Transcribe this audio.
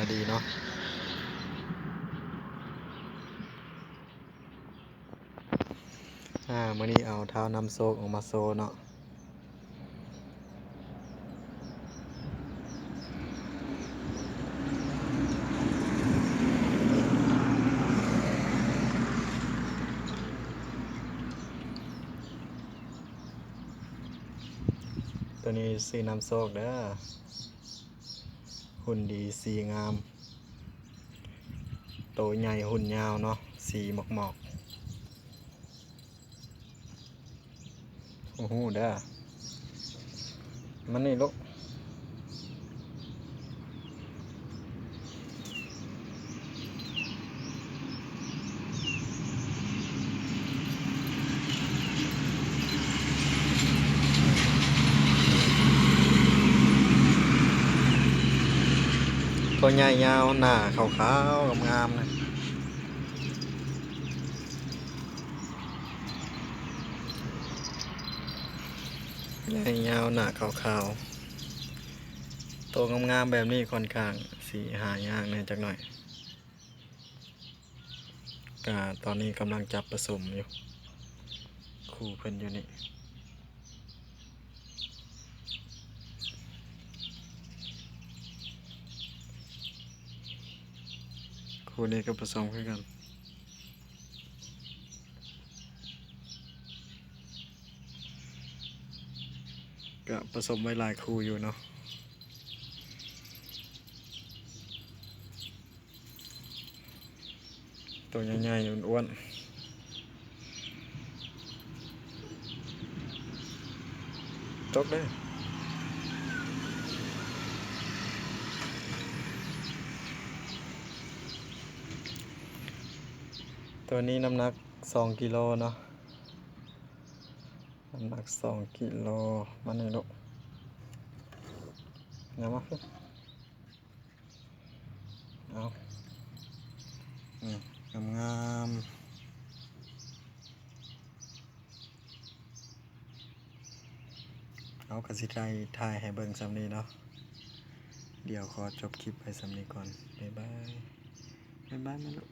ายดีเนาะมื้อนี้เอาเท้านำโซกออกมาโซเนาะตัวนี้สีน้ำโซกเด้อหุ่นดีสีงามโตใหญ่หุ่นยาวเนาะสีหมอกโอ้โหเด้อมันนี่ลูกตัวใหญ่ยาวหน้าขาวๆงามๆนะใหญ่ยาวหน้าขาวๆตัวงามๆแบบนี้ค่อนข้างสีหายากแน่จักหน่อยก็ตอนนี้กำลังจับผสมอยู่คู่เพิ่นอยู่นี่คู่นี้ก็ผสมคือกันก็ผสมไว้หลายคู่อยู่เนาะตัวใหญ่ๆอ้วนๆจกได้ตัวนี้น้ำหนัก2 กิโลเนาะน้ำหนัก2 กิโลมันนี่ลูกเอามาขึ้นเอางามๆเอากระสิได้ถ่ายให้เบิ่งสำนี้เนาะเดี๋ยวขอจบคลิปไปสำนี้ก่อนบ๊ายบายบ๊ายบายนะลูก